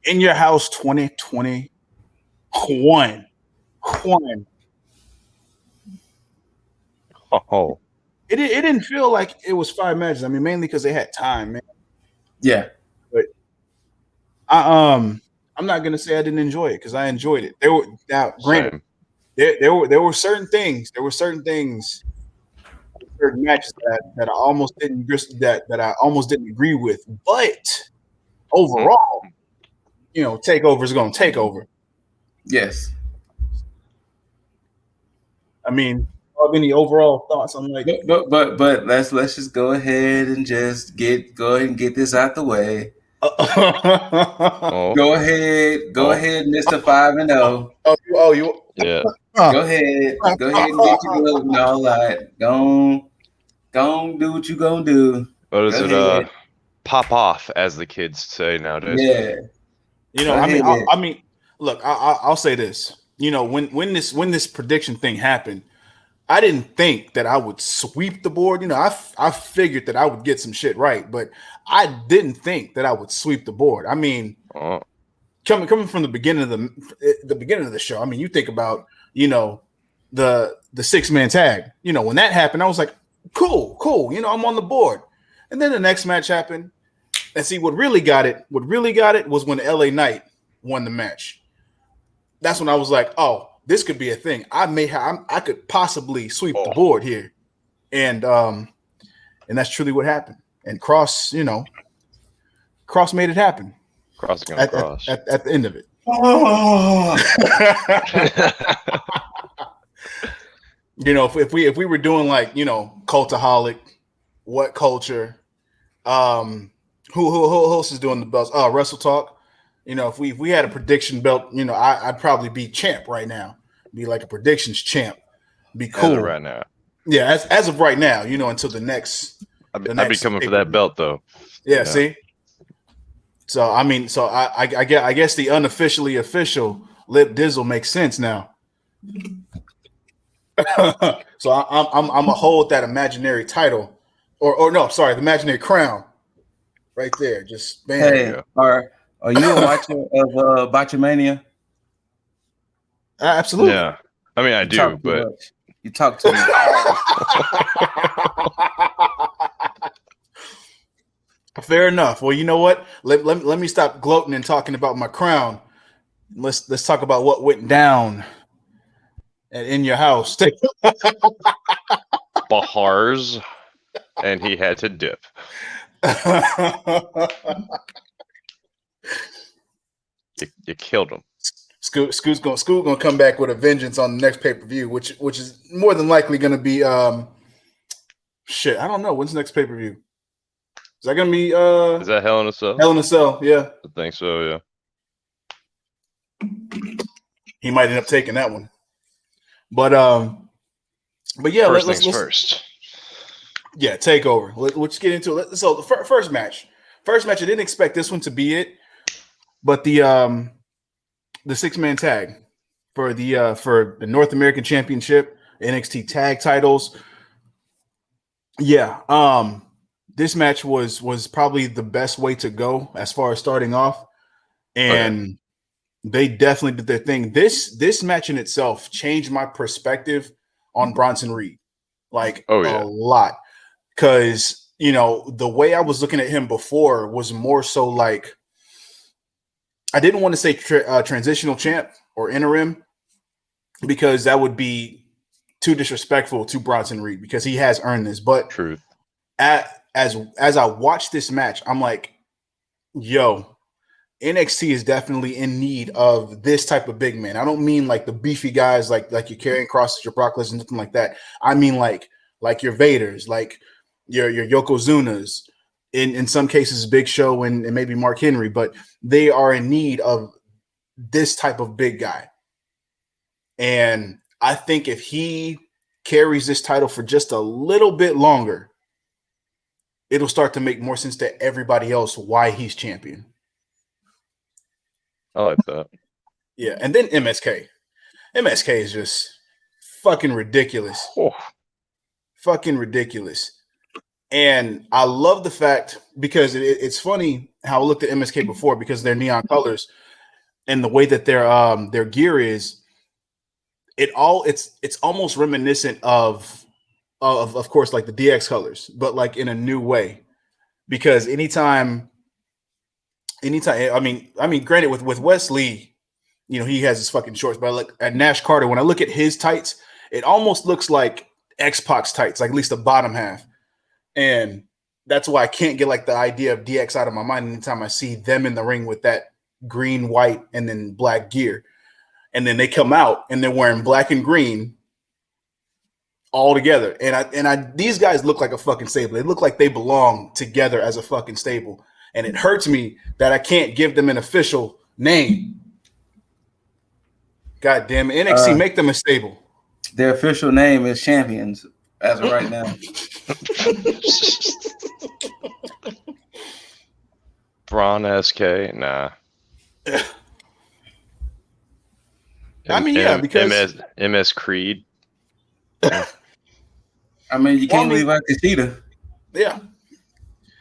In Your House 2021. Oh, It didn't feel like it was 5 matches. I mean, mainly because they had time, man. Yeah. But I'm not gonna say I didn't enjoy it because I enjoyed it. There were now, granted, there were certain things. There were certain things, certain matches that I almost didn't that I almost didn't agree with. But overall, TakeOver is going to take over. Yes. I mean, have any overall thoughts on like? But let's just go ahead and just get this out the way. oh. Go ahead, Mr. 5-0. You Yeah. Go ahead and get your vote and all that. Go on, do what you gonna do. What is Go it? ahead. Pop off, as the kids say nowadays. Yeah. I mean, look, I'll say this. When this prediction thing happened, I didn't think that I would sweep the board. I figured that I would get some shit right, but I didn't think that I would sweep the board. I mean, coming from the beginning of the show. I mean, you think about the 6-man tag. When that happened, I was like, cool. I'm on the board. And then the next match happened. And see, what really got it was when LA Knight won the match. That's when I was like, oh, this could be a thing. I could possibly sweep the board here. And that's truly what happened. And Kross made it happen. Kross is gonna cross. At the end of it. If we were doing like, Cultaholic, What Culture, who else is doing the belts? Oh, Wrestle Talk. If we had a prediction belt, I'd probably be champ right now. Be like a predictions champ. Be cool. As of right now. Yeah, as of right now, until the next. I'd be coming for that belt though. Yeah, see. So I mean, I guess the unofficially official Lip Dizzle makes sense now. So I'm gonna hold that imaginary title, or no, sorry, the imaginary crown, right there. Just bam. Hey, are you a watcher of Botchamania? Absolutely. Yeah, I mean I do, but you talk to me. Fair enough. Well, you know what? Let me stop gloating and talking about my crown. Let's talk about what went down in your house. Bahars, and he had to dip. You killed him. Scoot's gonna come back with a vengeance on the next pay-per-view, which is more than likely gonna be shit. I don't know. When's the next pay-per-view? Is that gonna be Is that Hell in a Cell? Hell in a Cell, yeah. I think so, yeah. He might end up taking that one. But yeah, let's first. Yeah, TakeOver. Let's get into it. So the first match, I didn't expect this one to be it, but the 6-man tag for the North American Championship, NXT Tag titles. Yeah, this match was probably the best way to go as far as starting off, and they definitely did their thing. This match in itself changed my perspective on Bronson Reed, like a lot, because the way I was looking at him before was more so like, I didn't want to say transitional champ or interim, because that would be too disrespectful to Bronson Reed, because he has earned this. But truth. As I watched this match, I'm like, yo, NXT is definitely in need of this type of big man. I don't mean like the beefy guys like your Karrion Kross, your Brock Lesnar, nothing like that. I mean like your Vaders, like your Yokozunas, in some cases Big Show and maybe Mark Henry, but they are in need of this type of big guy. And I think if he carries this title for just a little bit longer, it'll start to make more sense to everybody else why he's champion. I like that. Yeah, and then MSK. MSK is just fucking ridiculous. Fucking ridiculous. And I love the fact, because it's funny how I looked at MSK before because they're neon colors and the way that their gear is, it's almost reminiscent of course like the DX colors, but like in a new way. Because anytime, I mean, granted with Wesley, you know, he has his fucking shorts, but I look at Nash Carter, when I look at his tights, it almost looks like X-Pac's tights, like at least the bottom half. And that's why I can't get like the idea of DX out of my mind anytime I see them in the ring with that green, white, and then black gear. And then they come out and they're wearing black and green all together. And these guys look like a fucking stable. They look like they belong together as a fucking stable. And it hurts me that I can't give them an official name. God damn it. NXT, make them a stable. Their official name is Champions as of right now. Braun SK, nah. I mean, yeah, because MS Creed. I mean, you can't leave out Kushida. Yeah.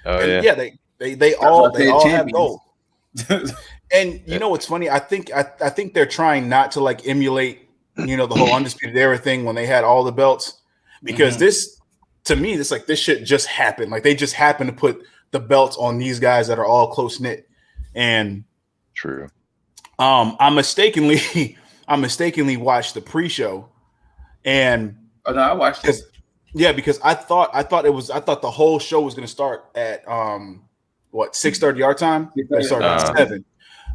Oh and yeah. They all have gold. And you know what's funny? I think they're trying not to like emulate, you know, the whole Undisputed Era thing when they had all the belts, because this, to me, this shit just happened. Like they just happened to put the belts on these guys that are all close knit. And true. I mistakenly watched the pre-show, and I watched it. Yeah, because I thought the whole show was going to start at 6:30 our time. It started at 7.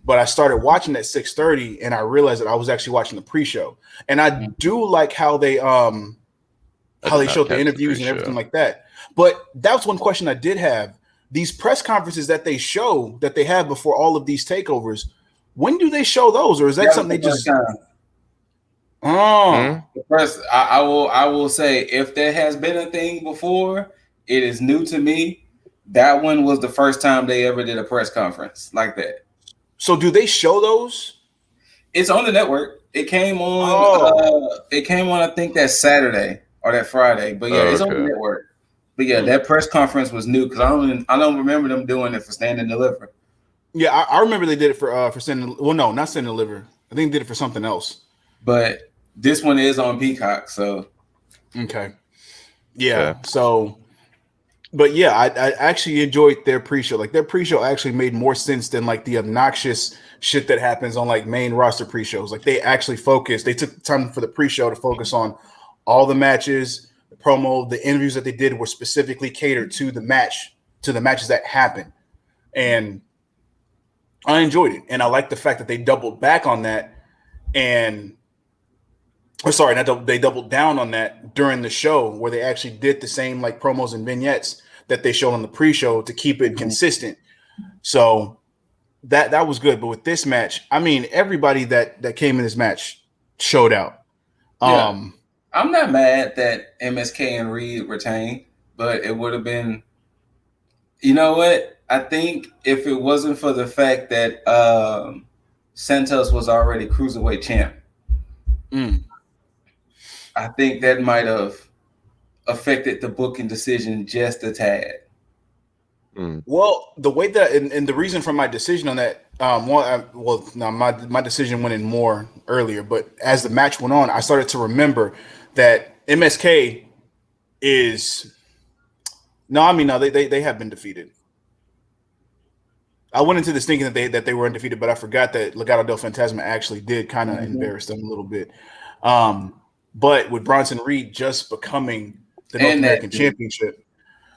But I started watching at 6:30, and I realized that I was actually watching the pre-show. And I do like how they showed the interviews and everything like that. But that was one question I did have. These press conferences that they show that they have before all of these takeovers, when do they show those, or is that something they just? The press. I will say, if there has been a thing before, it is new to me. That one was the first time they ever did a press conference like that. So do they show those? It's on the network. It came on. It came on. I think that Saturday or that Friday. But yeah, it's on the network. But yeah, that press conference was new because I don't remember them doing it for Stand and Deliver. Yeah, I remember they did it for Stand. Well, no, not Stand and Deliver. I think they did it for something else. But this one is on Peacock, so okay. Yeah. So. But yeah, I actually enjoyed their pre-show. Like their pre-show actually made more sense than like the obnoxious shit that happens on like main roster pre-shows. Like they actually focused. They took time for the pre-show to focus on all the matches, the promo, the interviews that they did were specifically catered to the matches that happened. And I enjoyed it. And I like the fact that they doubled back on that. And they doubled down on that during the show, where they actually did the same like promos and vignettes that they showed on the pre-show to keep it consistent. So that was good. But with this match, I mean, everybody that came in this match showed out. I'm not mad that MSK and Reed retained, but it would have been, you know what? I think if it wasn't for the fact that Santos was already Cruiserweight champ, I think that might have affected the booking decision just a tad. Well, the way that and the reason for my decision on that, my decision went in more earlier, but as the match went on, I started to remember that MSK is they have been defeated. I went into this thinking that they were undefeated, but I forgot that Legado del Fantasma actually did kind of embarrass them a little bit. But with Bronson Reed just becoming the North American Championship,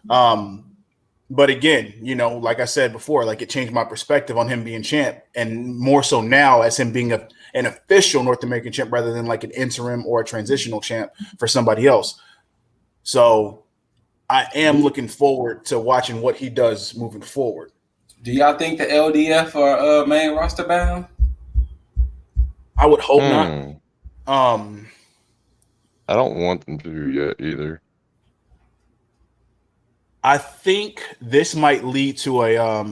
but again, you know, like I said before, like it changed my perspective on him being champ, and more so now as him being an official North American champ rather than like an interim or a transitional champ for somebody else. So I am looking forward to watching what he does moving forward. Do y'all think the LDF are main roster bound? I would hope not. I don't want them to yet either. I think this might lead to a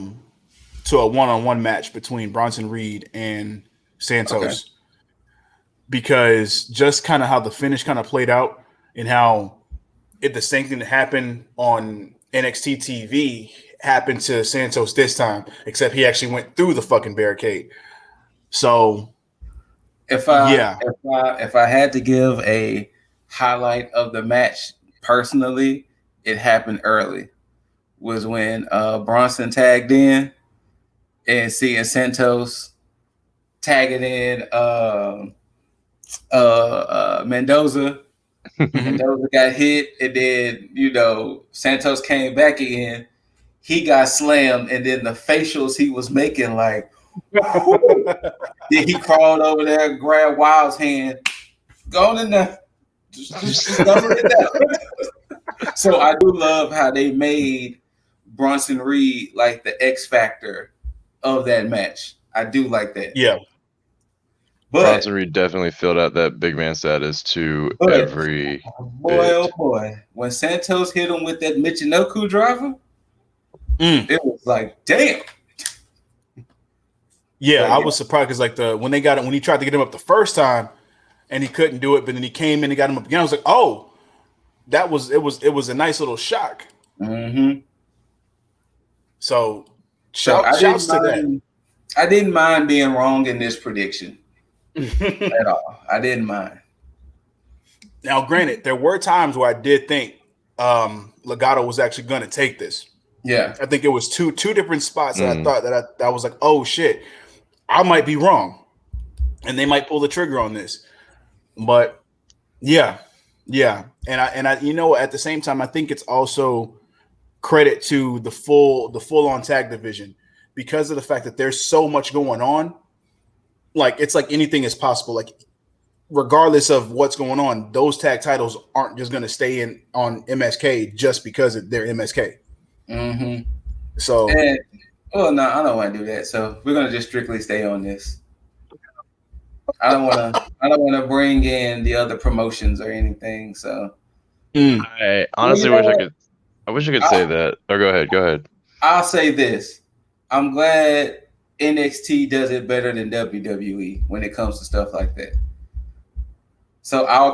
one-on-one match between Bronson Reed and Santos, because just kind of how the finish kind of played out and how the same thing that happened on NXT TV happened to Santos this time, except he actually went through the fucking barricade. So if I had to give a highlight of the match personally, it happened early. Was when Bronson tagged in and seeing Santos tagging in Mendoza. Mendoza got hit, and then Santos came back in. He got slammed, and then the facials he was making, like, then he crawled over there, grabbed Wild's hand, go in there, just dumb it down. So I do love how they made Bronson Reed like the X factor of that match. I do like that. Yeah. But Bronson Reed definitely filled out that big man status to every oh boy. When Santos hit him with that Michinoku driver, it was like, damn. Yeah, I was surprised because like when he tried to get him up the first time and he couldn't do it, but then he came in and got him up again. I was like, oh, it was a nice little shock. Mm-hmm. So shouts to that. I didn't mind being wrong in this prediction at all. I didn't mind. Now, granted, there were times where I did think Legado was actually going to take this. Yeah, I think it was two different spots that I thought that I was like, oh shit, I might be wrong, and they might pull the trigger on this. But yeah, and I at the same time, I think it's also credit to the full on tag division because of the fact that there's so much going on. Like it's like anything is possible. Like regardless of what's going on, those tag titles aren't just going to stay in on MSK just because they're MSK. Mm-hmm. So, no, I don't want to do that. So we're going to just strictly stay on this. I don't want to bring in the other promotions or anything. So, I honestly wish I could say that. Or go ahead. I'll say this: I'm glad NXT does it better than WWE when it comes to stuff like that. So I'll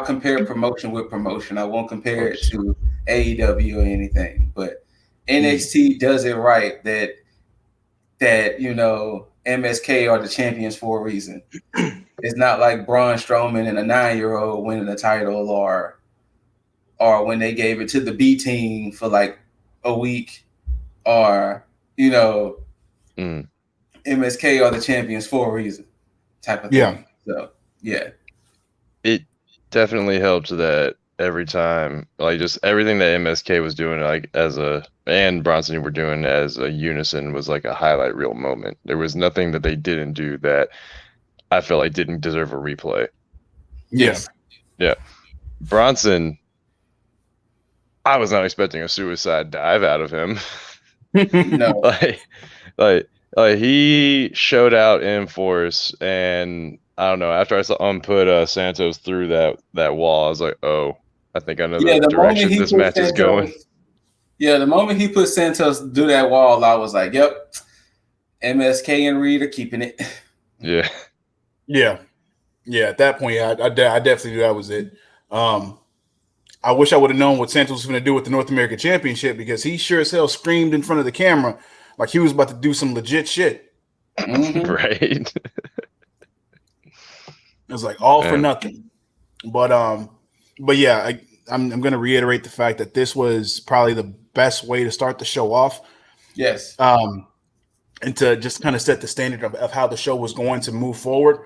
compare promotion with promotion. I won't compare it to AEW or anything, but NXT does it right that MSK are the champions for a reason. It's not like Braun Strowman and a 9-year-old winning the title or when they gave it to the B team for like a week or MSK are the champions for a reason type of thing. Yeah. So yeah. It definitely helped that every time, like just everything that MSK was doing, like and Bronson were doing as a unison was like a highlight reel moment. There was nothing that they didn't do that I felt like didn't deserve a replay. Yes. Yeah. Bronson, I was not expecting a suicide dive out of him. No. like he showed out in force, and I don't know. After I saw him put Santos through that wall, I was like, "Oh, I think I know the direction this match is going." Yeah, the moment he put Santos through that wall, I was like, "Yep, MSK and Reed are keeping it." Yeah. At that point, I definitely knew that was it. I wish I would have known what Santos was going to do with the North American Championship because he sure as hell screamed in front of the camera like he was about to do some legit shit. Mm-hmm. Right. It was like all for nothing. But yeah, I'm going to reiterate the fact that this was probably the best way to start the show off. Yes. And to just kind of set the standard of how the show was going to move forward.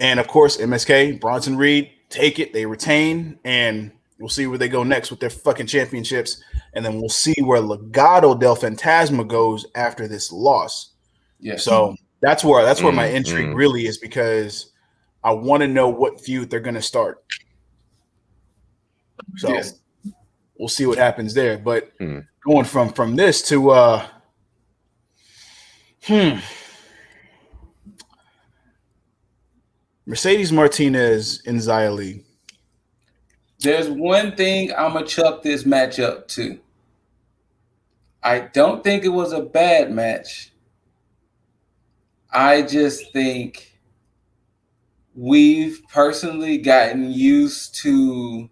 And of course, MSK, Bronson Reed, take it, they retain, and we'll see where they go next with their fucking championships. And then we'll see where Legado del Fantasma goes after this loss. Yeah. So that's where my intrigue really is because I want to know what feud they're going to start. So we'll see what happens there. But going from this to Mercedes Martinez and Xia Li. There's one thing I'm going to chuck this match up to. I don't think it was a bad match. I just think we've personally gotten used to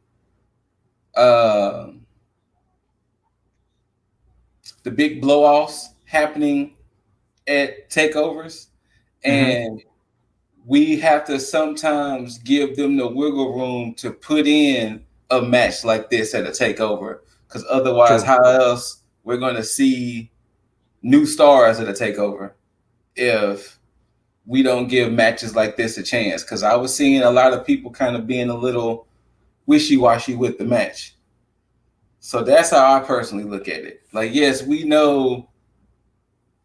the big blow-offs happening at takeovers, and we have to sometimes give them the wiggle room to put in a match like this at a takeover, because otherwise, how else we're going to see new stars at a takeover if we don't give matches like this a chance? Because I was seeing a lot of people kind of being a little wishy-washy with the match. So that's how I personally look at it. Like, yes, we know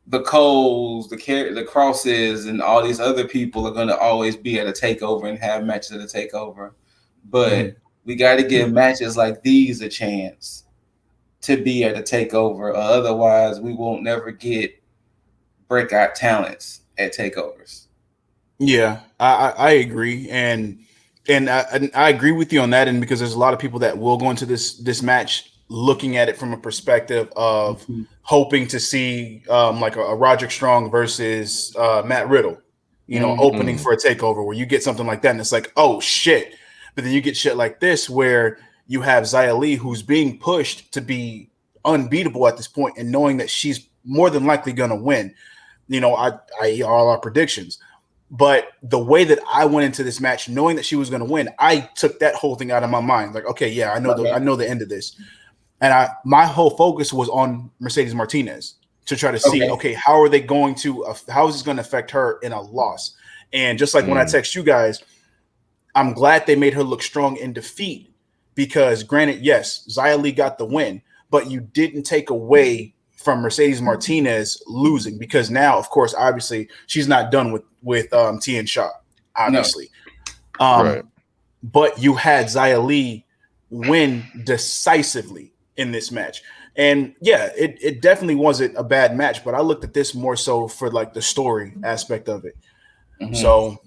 the Coles, the Krosses, and all these other people are going to always be at a takeover and have matches at a takeover. But we got to give matches like these a chance to be at a takeover. Or otherwise, we won't never get breakout talents at takeovers. Yeah, I agree. And I agree with you on that. And because there's a lot of people that will go into this match looking at it from a perspective of hoping to see like a Roderick Strong versus Matt Riddle, opening for a takeover where you get something like that. And it's like, oh, shit. But then you get shit like this where you have Xia Li, who's being pushed to be unbeatable at this point, and knowing that she's more than likely going to win. I all our predictions. But the way that I went into this match, knowing that she was going to win, I took that whole thing out of my mind. Like, okay, yeah, I know the end of this. And my whole focus was on Mercedes Martinez to try to see, okay, how is this going to affect her in a loss? And just like when I text you guys, I'm glad they made her look strong in defeat, because granted, yes, Xia Li got the win, but you didn't take away from Mercedes Martinez losing, because now, of course, obviously, she's not done with Tian Sha, obviously. No. Right. But you had Xia Li win decisively in this match. And yeah, it definitely wasn't a bad match, but I looked at this more so for like the story aspect of it. So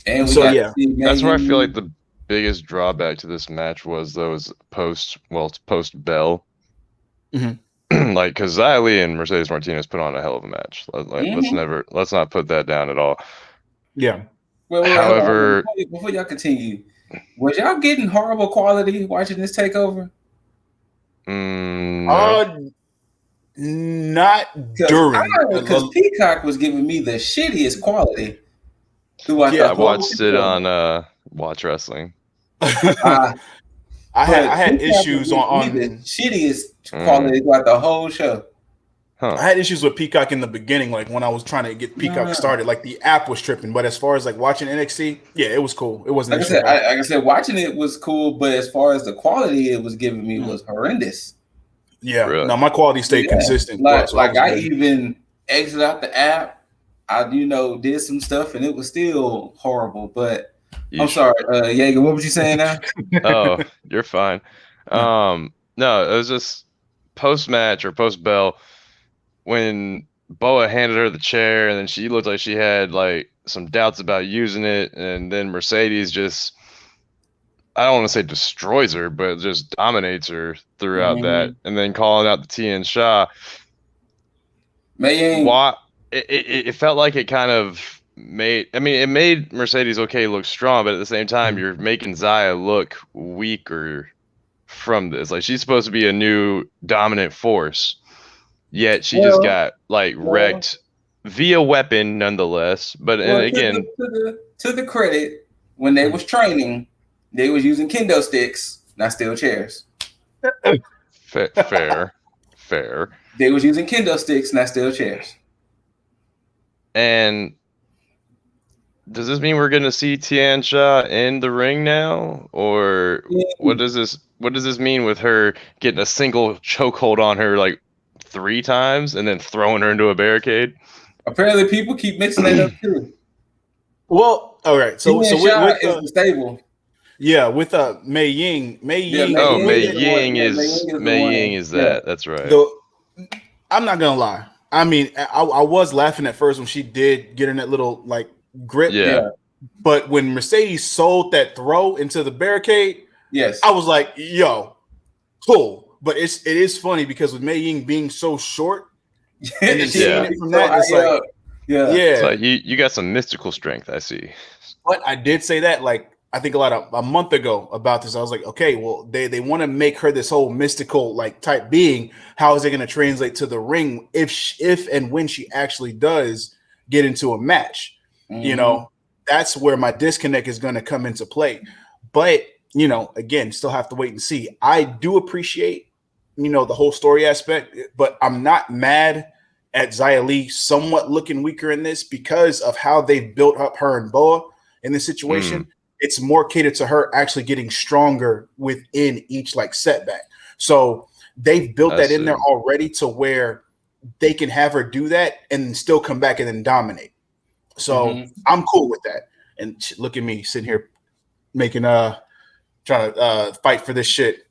yeah, that's where I feel like the biggest drawback to this match was those post bell. Like, because Xia Li and Mercedes Martinez put on a hell of a match. Let's not put that down at all. Yeah. However, before y'all continue, was y'all getting horrible quality watching this takeover? No. Not during, because Peacock was giving me the shittiest quality. I watched it on Watch Wrestling. I had issues on the shittiest quality throughout the whole show. I had issues with Peacock in the beginning, like when I was trying to get Peacock started, like the app was tripping. But as far as like watching NXT, yeah, it was cool. It wasn't. Like I said, watching it was cool, but as far as the quality it was giving me was horrendous. Yeah, really? No, my quality stayed consistent. Like I even exited out the app. I did some stuff and it was still horrible. But I'm sorry, Jaeger, what was you saying now? Oh, you're fine. No, it was just post match or post bell when Boa handed her the chair, and then she looked like she had like some doubts about using it, and then Mercedes just, I don't want to say destroys her, but just dominates her throughout that, and then calling out the Tian Sha. It felt like it kind of it made Mercedes look strong, but at the same time, you're making Xia look weaker from this. Like, she's supposed to be a new dominant force, yet she just got wrecked via weapon nonetheless. But again, to the credit, when they was training, they was using kendo sticks, not steel chairs. Fair. They was using kendo sticks, not steel chairs. And does this mean we're going to see Tian Sha in the ring now, or what does this mean with her getting a single chokehold on her like 3 times and then throwing her into a barricade? Apparently, people keep mixing that up too. Well, all right. So with is stable. Yeah, with Mei Ying. Mei Ying is that. That's right. I'm not gonna lie. I mean, I was laughing at first when she did get in that little like grip. Yeah. But when Mercedes sold that throw into the barricade, yes, I was like, "Yo, cool." But it is funny because with Mei Ying being so short, and then seeing it from that, it's like, It's like you got some mystical strength, I see. But I did say that, like, I think a month ago about this. I was like, okay, well, they want to make her this whole mystical like type being. How is it going to translate to the ring if and when she actually does get into a match? Mm-hmm. That's where my disconnect is going to come into play. But again, still have to wait and see. I do appreciate the whole story aspect, but I'm not mad at Xia Li somewhat looking weaker in this because of how they've built up her and Boa in this situation. It's more catered to her actually getting stronger within each like setback. So they've built that in there already to where they can have her do that and still come back and then dominate. So I'm cool with that. And look at me sitting here making trying to fight for this shit.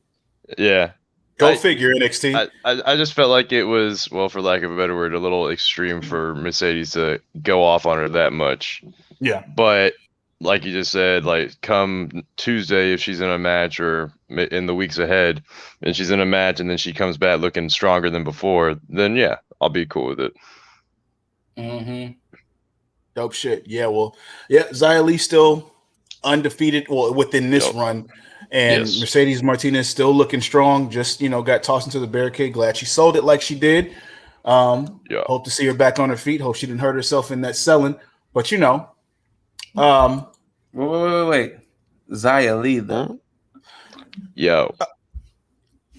Yeah. Go figure, NXT. I just felt like it was, well, for lack of a better word, a little extreme for Mercedes to go off on her that much. Yeah. But like you just said, like come Tuesday, if she's in a match or in the weeks ahead, and she's in a match and then she comes back looking stronger than before, then yeah, I'll be cool with it. Dope shit. Yeah, well, Xia Li still undefeated, within this run. And Mercedes Martinez still looking strong. Just, got tossed into the barricade. Glad she sold it like she did. Hope to see her back on her feet. Hope she didn't hurt herself in that selling. But, wait. Xia Li, though. Yo.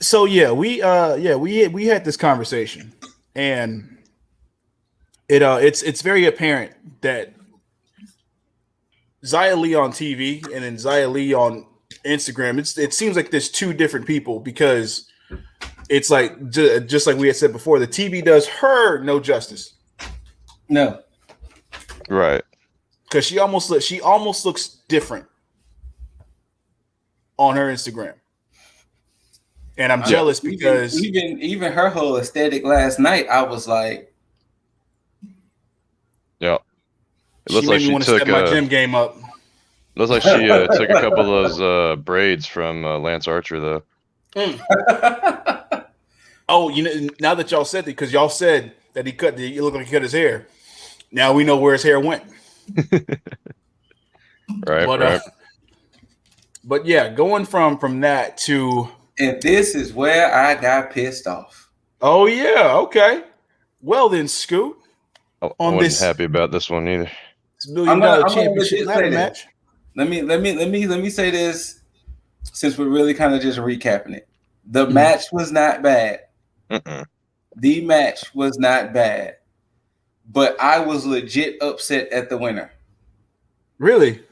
So, we had this conversation. And it's very apparent that Xia Li on TV and then Xia Li on Instagram, it seems like there's two different people because it's like just like we had said before, the TV does her no justice. No, right? Because she almost looks different on her Instagram, and I'm jealous because even her whole aesthetic last night, I was like, yeah, it looks like she want to step my gym game up. Looks like she took a couple of those braids from Lance Archer, though. Oh, now that y'all said that, because y'all said that he looked like he cut his hair. Now we know where his hair went. Right. But yeah, going from that to, and this is where I got pissed off. Oh yeah, okay. Well then, Scoot. I wasn't happy about this one either. It's $1 million championship ladder match. Let me say this, since we're really kind of just recapping it. The match was not bad. The match was not bad, but I was legit upset at the winner. Really?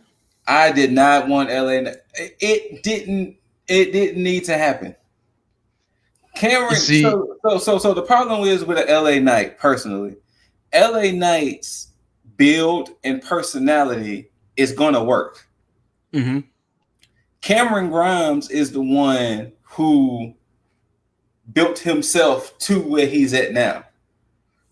I did not want LA. It didn't need to happen. Cameron. So the problem is with an LA Knight. Personally, LA Knight's build and personality is gonna work. Cameron Grimes is the one who built himself to where he's at now.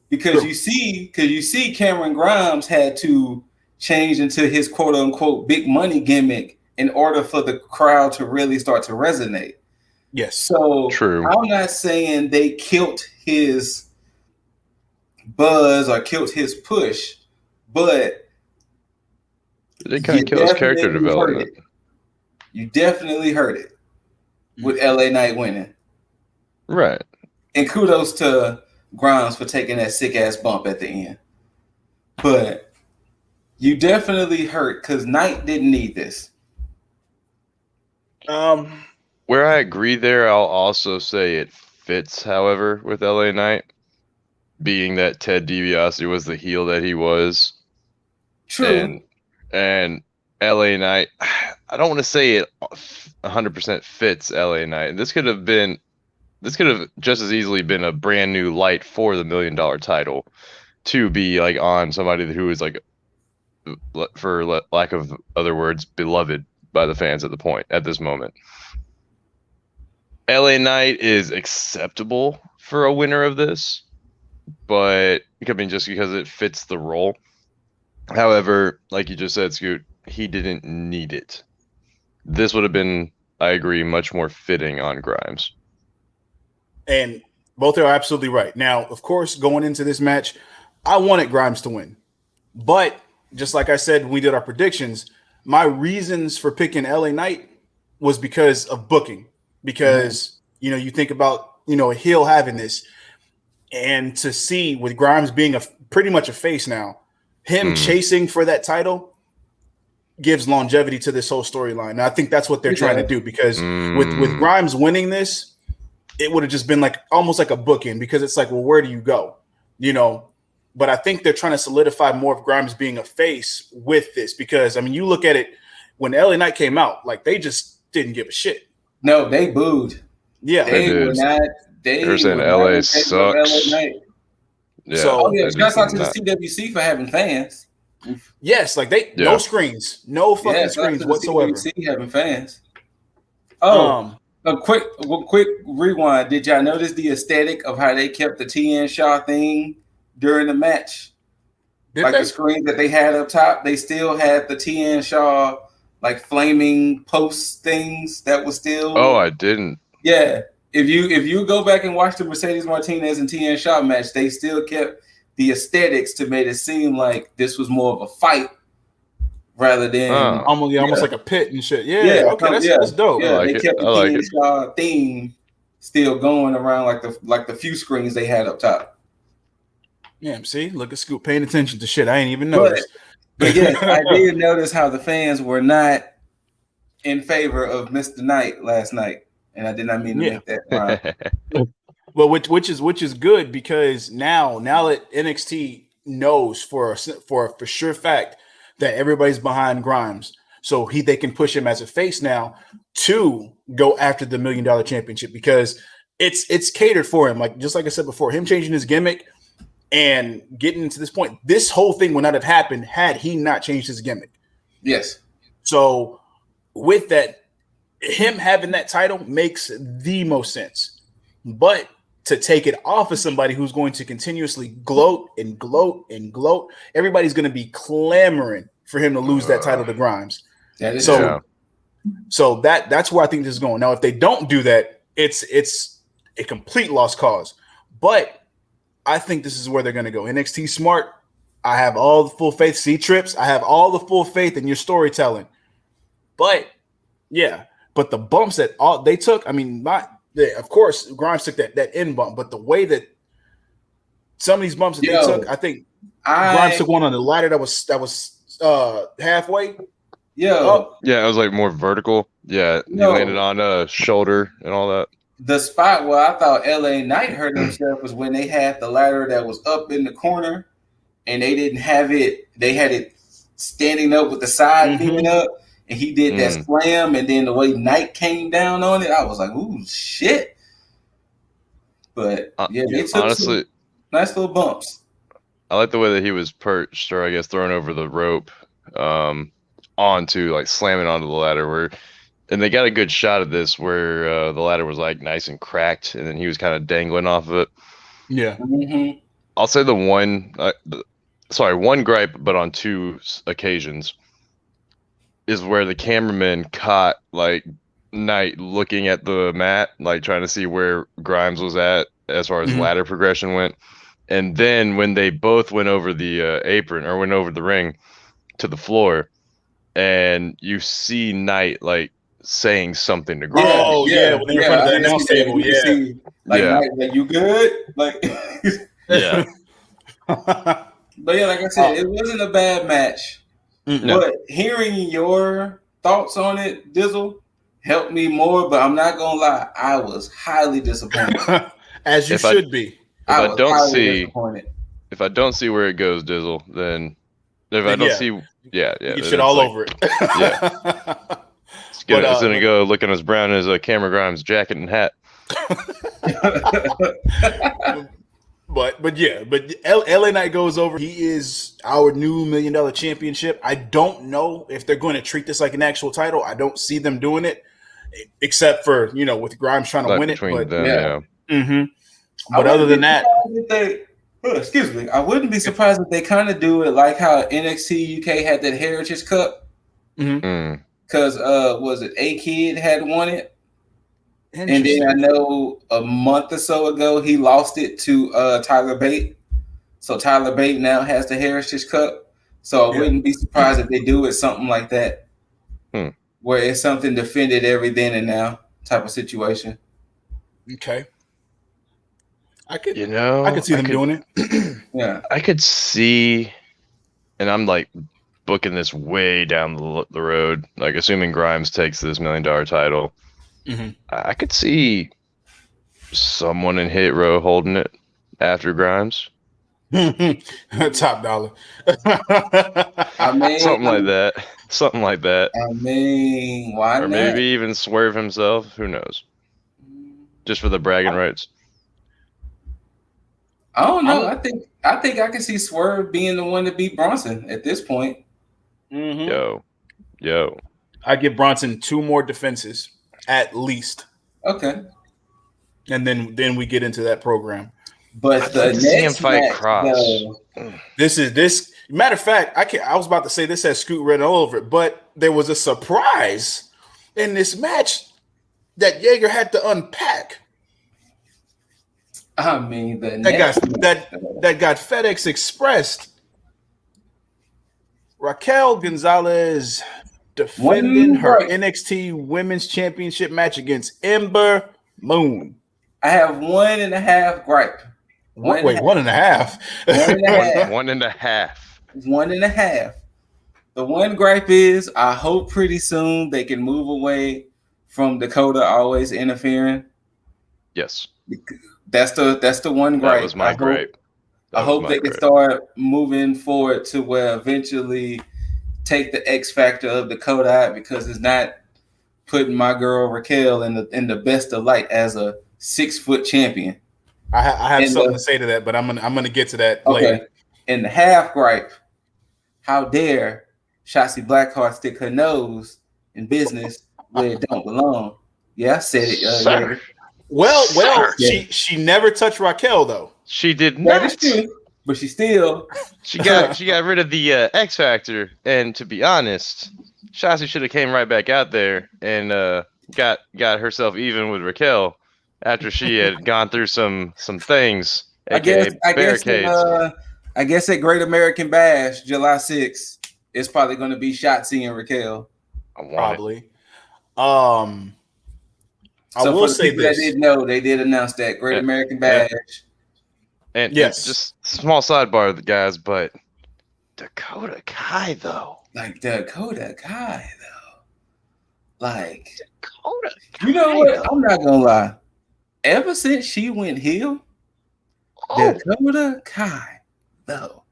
Because you see Cameron Grimes had to change into his quote unquote big money gimmick in order for the crowd to really start to resonate. Yes. So true. I'm not saying they killed his buzz or killed his push, but they kind of kill his character development. You definitely heard it with LA Knight winning. Right. And kudos to Grimes for taking that sick ass bump at the end. But you definitely hurt because Knight didn't need this. Where I agree there, I'll also say it fits, however, with LA Knight, being that Ted DiBiase was the heel that he was. True. And LA Knight, I don't want to say it 100% fits LA Knight. This could have just as easily been a brand new light for the $1 million title to be like on somebody who is like, for lack of other words, beloved by the fans at this moment. LA Knight is acceptable for a winner of this, but just because it fits the role. However, like you just said, Scoot, he didn't need it. This would have been, I agree, much more fitting on Grimes. And both are absolutely right. Now, of course, going into this match, I wanted Grimes to win. But just like I said when we did our predictions, my reasons for picking LA Knight was because of booking. Because you think about a heel having this, and to see with Grimes being pretty much a face now, him chasing for that title gives longevity to this whole storyline. And I think that's what they're trying to do, because with Grimes winning this, it would have just been like almost like a bookend, because it's like, well, where do you go? But I think they're trying to solidify more of Grimes being a face with this, because I mean, you look at it when LA Knight came out, like they just didn't give a shit. No, they booed. Yeah, they were not. They were saying LA sucks. Yeah. So, shouts out to the CWC for having fans. Yes, like no screens, no fucking screens whatsoever. CWC having fans. Oh, a quick rewind. Did y'all notice the aesthetic of how they kept the TN Shaw thing during the match? The screen that they had up top, they still had the TN Shaw like flaming post things that was still. Oh, I didn't. Yeah, if you go back and watch the Mercedes Martinez and TN Shaw match, they still kept the aesthetics to make it seem like this was more of a fight rather than almost like a pit and shit. Yeah, okay, that's dope. Yeah, they kept the TN Shaw theme still going around like the few screens they had up top. Yeah, see, look at Scoop paying attention to shit I ain't even noticed. But yes, I did notice how the fans were not in favor of Mr. Knight last night, and I did not mean to make that rhyme. Well, which is good, because now that NXT knows for sure fact that everybody's behind Grimes, so they can push him as a face now to go after the $1 million championship, because it's catered for him. Like just like I said before, him changing his gimmick and getting to this point, this whole thing would not have happened had he not changed his gimmick. Yes. So with that, him having that title makes the most sense. But to take it off of somebody who's going to continuously gloat and gloat and gloat, everybody's going to be clamoring for him to lose that title to Grimes. So that's where I think this is going. Now, if they don't do that, it's a complete lost cause. But I think this is where they're going to go. NXT smart. I have all the full faith. C-Trips, I have all the full faith in your storytelling. But but the bumps that they took, I mean, of course, Grimes took that end bump, but the way that some of these bumps that they took, I think Grimes took one on the ladder that was halfway. Yeah, it was like more vertical. Yeah, he landed on a shoulder and all that. The spot where I thought LA Knight hurt himself was when they had the ladder that was up in the corner, and they didn't have it. They had it standing up with the side peeking up, and he did that slam, and then the way Knight came down on it, I was like, "Ooh, shit!" But they took honestly some nice little bumps. I like the way that he was perched, or I guess thrown over the rope, onto like slamming onto the ladder. And they got a good shot of this where the ladder was like nice and cracked, and then he was kind of dangling off of it. Yeah. I'll say one gripe, but on two occasions, is where the cameraman caught like Knight looking at the mat, like trying to see where Grimes was at as far as ladder progression went. And then when they both went over the apron or went over the ring to the floor, and you see Knight like saying something to Grimes. Oh yeah, when they're in front of the announce table. See, like you good? Like yeah. But yeah, like I said, it wasn't a bad match. But hearing your thoughts on it, Dizzle, helped me more. But I'm not gonna lie, I was highly disappointed. As you should be. If I don't see where it goes, Dizzle, then if I don't see, you get shit all over it. It's gonna go looking as brown as a Cameron Grimes jacket and hat. But LA Knight goes over. He is our new $1 million championship. I don't know if they're going to treat this like an actual title. I don't see them doing it, except for with Grimes trying to win it. But other than that, I wouldn't be surprised if they kind of do it like how NXT UK had that Heritage Cup. Because was it A-Kid had won it? And then I know a month or so ago he lost it to Tyler Bate. So Tyler Bate now has the Heritage Cup. So I wouldn't be surprised if they do it something like that. where it's something defended every then and now type of situation. Okay. I could see them doing it. Yeah. I could see, and I'm like booking this way down the road, like assuming Grimes takes this $1 million title. Mm-hmm. I could see someone in Hit Row holding it after Grimes. Top dollar. I mean, something like that. Something like that. I mean, why or not? Maybe even Swerve himself. Who knows? Just for the bragging rights. I don't know. I think I can see Swerve being the one to beat Bronson at this point. Mm-hmm. Yo. I give Bronson 2 more defenses at least. Okay. And then we get into that program. But the next fight match, Kross. This matter of fact, I was about to say this has Scoot written all over it, but there was a surprise in this match that Jaeger had to unpack. I mean, that got FedEx Expressed. Raquel Gonzalez defending her NXT Women's Championship match against Ember Moon. I have 1.5 gripe. 1.5. 1.5. 1.5. 1.5. The one gripe is I hope pretty soon they can move away from Dakota always interfering. Yes. That's the one gripe. That was my gripe. I hope they can start moving forward to where eventually take the X factor of Dakota out, because it's not putting my girl Raquel in the best of light as a 6-foot champion. I have something to say to that, but I'm gonna get to that later. And the half gripe, how dare Shotzi Blackheart stick her nose in business where it don't belong? Yeah, I said it. Well, she never touched Raquel though. She did not. That is true, but she still she got rid of the X Factor, and to be honest, Shotzi should have came right back out there and got herself even with Raquel after she had gone through some things. I guess at Great American Bash, July 6th, it's probably going to be Shotzi and Raquel. Probably. I will say this. That didn't know, they did announce that Great American Bash. And yes, just small sidebar, guys, but Dakota Kai though. Dakota Kai. You know what? I'm not gonna lie. Ever since she went heel, Dakota Kai though,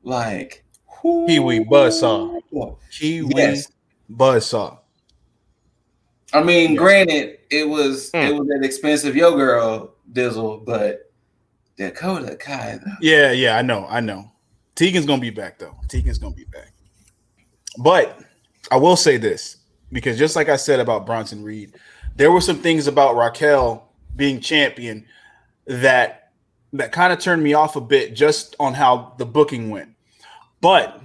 Kiwi buzzsaw. Buzzsaw. I mean, granted, it was an expensive Yo Girl Dizzle, but Dakota Kai though. Yeah, I know. Tegan's gonna be back though. But I will say this, because just like I said about Bronson Reed, there were some things about Raquel being champion that kind of turned me off a bit just on how the booking went. But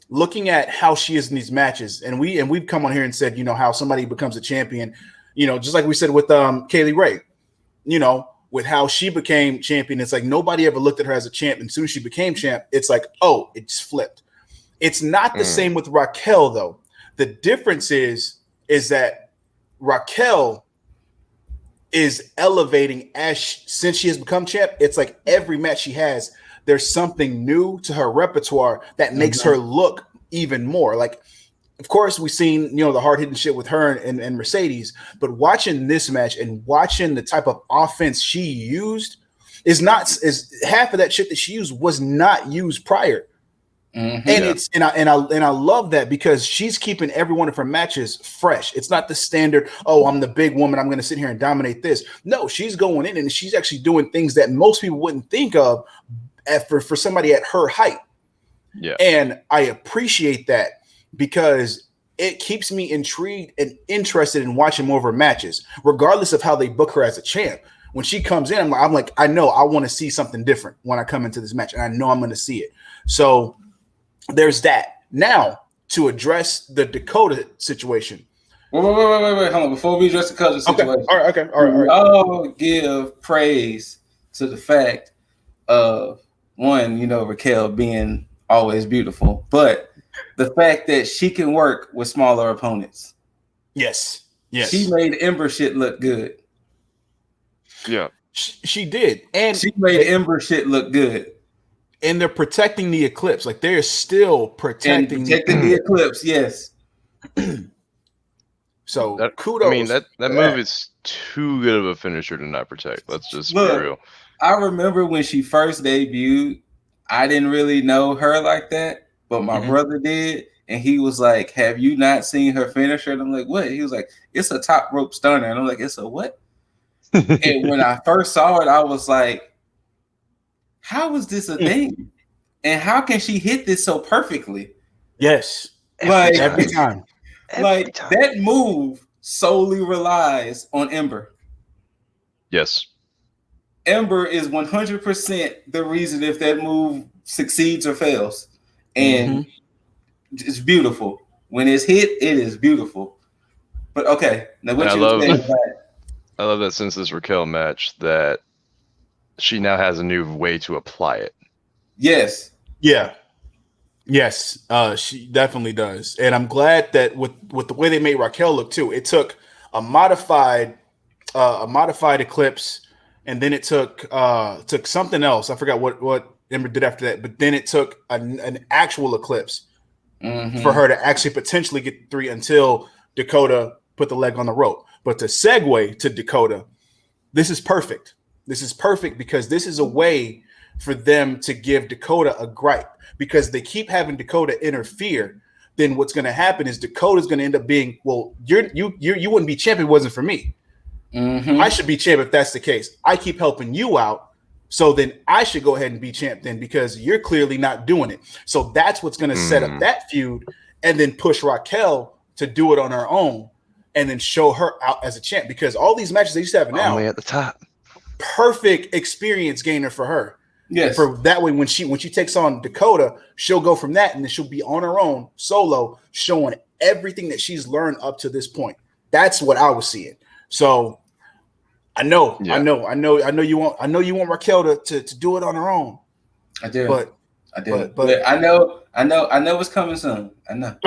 looking at how she is in these matches, and we've come on here and said, how somebody becomes a champion, just like we said with Kaylee Ray, with how she became champion, it's like nobody ever looked at her as a champ. And as soon as she became champ, it's like, oh, it's flipped. It's not the same with Raquel, though. The difference is that Raquel is elevating since she has become champ. It's like every match she has, there's something new to her repertoire that makes her look even more. Like, of course, we've seen, the hard-hitting shit with her and Mercedes, but watching this match and watching the type of offense she used is half of that shit that she used was not used prior. And I love that, because she's keeping every one of her matches fresh. It's not the standard, oh, I'm the big woman, I'm going to sit here and dominate this. No, she's going in and she's actually doing things that most people wouldn't think of for somebody at her height. Yeah. And I appreciate that, because it keeps me intrigued and interested in watching more of her matches, regardless of how they book her as a champ. When she comes in, I'm like, I know I want to see something different when I come into this match, and I know I'm going to see it. So there's that. Now, to address the Dakota situation. Wait, hold on. Before we address the Dakota situation. Okay. All right. I'll give praise to the fact of, one, Raquel being always beautiful, but the fact that she can work with smaller opponents. Yes. She made Ember shit look good. Yeah. She did. And she made Ember shit look good. And they're protecting the Eclipse. Like they're still protecting the Eclipse, yes. So kudos. I mean, that move is too good of a finisher to not protect. Let's just be real. I remember when she first debuted, I didn't really know her like that, but my brother did. And he was like, have you not seen her finisher? And I'm like, what? He was like, it's a top rope stunner. And I'm like, it's a what? And when I first saw it, I was like, how is this a thing? And how can she hit this so perfectly? Yes. Every time. That move solely relies on Ember. Yes. Ember is 100% the reason if that move succeeds or fails. And it's beautiful. When it's hit, it is beautiful. But okay, now what you saying about it? I love that since this Raquel match that she now has a new way to apply it. Yes. Yeah. Yes. She definitely does. And I'm glad that with the way they made Raquel look too, it took a modified Eclipse, and then it took something else. I forgot what Ember did after that, but then it took an actual Eclipse for her to actually potentially get 3 until Dakota put the leg on the rope. But to segue to Dakota, this is perfect. This is perfect because this is a way for them to give Dakota a gripe, because they keep having Dakota interfere. Then what's going to happen is Dakota's going to end up being, well, you wouldn't be champion if it wasn't for me. I should be champ if that's the case. I keep helping you out, so then I should go ahead and be champ then, because you're clearly not doing it. So that's what's going to set up that feud, and then push Raquel to do it on her own, and then show her out as a champ. Because all these matches they used to have now, only at the top, perfect experience gainer for her. Yes. For that way, when she takes on Dakota, she'll go from that, and then she'll be on her own solo, showing everything that she's learned up to this point. That's what I was seeing. So I know you want Raquel to do it on her own. I do. But I know what's coming soon. I know.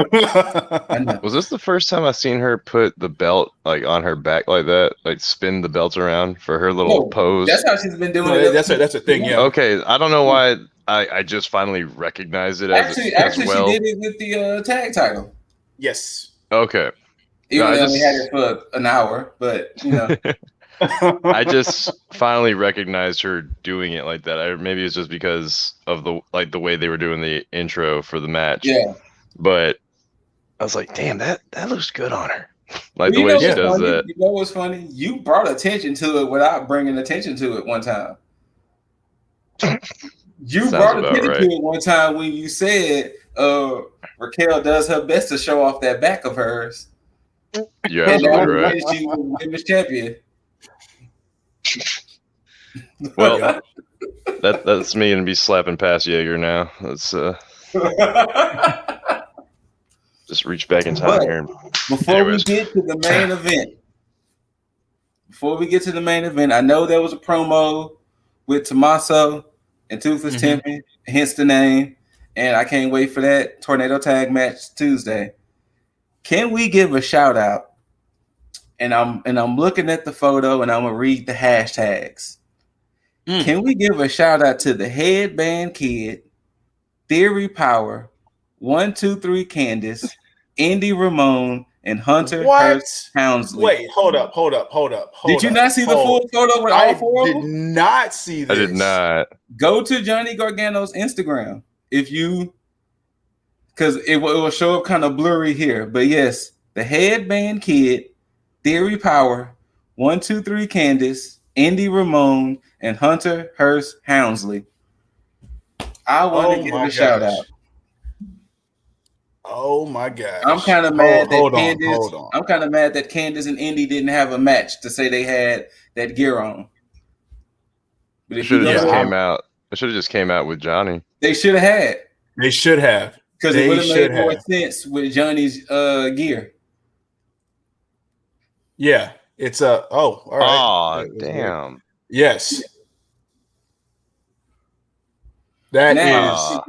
Was this the first time I've seen her put the belt like on her back like that, like spin the belt around for her little pose? That's how she's been doing it. That's a thing. Yeah. Okay, I don't know why I just finally recognized it as well. She did it with the tag title. Yes. Okay. Even though we had it for an hour, but you know. I just finally recognized her doing it like that. Maybe it's just because of the way they were doing the intro for the match. Yeah. But I was like, damn, that looks good on her. Like the way she does that. You know what's funny? You brought attention to it without bringing attention to it one time. You brought attention to it one time when you said Raquel does her best to show off that back of hers. You're absolutely right. She was women's champion. Well, that's me gonna be slapping past Jaeger now. Let's just reach back in time here. Before we get to the main event, I know there was a promo with Tommaso and Toothless Timpy, hence the name, and I can't wait for that tornado tag match Tuesday. Can we give a shout out? And I'm looking at the photo, and I'm gonna read the hashtags. Can we give a shout out to the Headband Kid, Theory Power, 123 Candace, Indy Ramon, and Hunter Hearst Houndsley? Wait, hold up. Did you not see the full photo with all four of them? I did not see this. I did not. Go to Johnny Gargano's Instagram because it will show up kind of blurry here. But yes, the Headband Kid, Theory Power, 123 Candace, Indy Ramon, and Hunter Hearst Houndsley. I want to give a shout out. Oh my gosh! I'm kind of mad that I'm kind of mad that Candace and Indy didn't have a match to say they had that gear on. But it should have just came out with Johnny. They should have had. They should have, because it would have made more sense with Johnny's gear. Yeah, it's all right. Oh, damn. Yes. That is.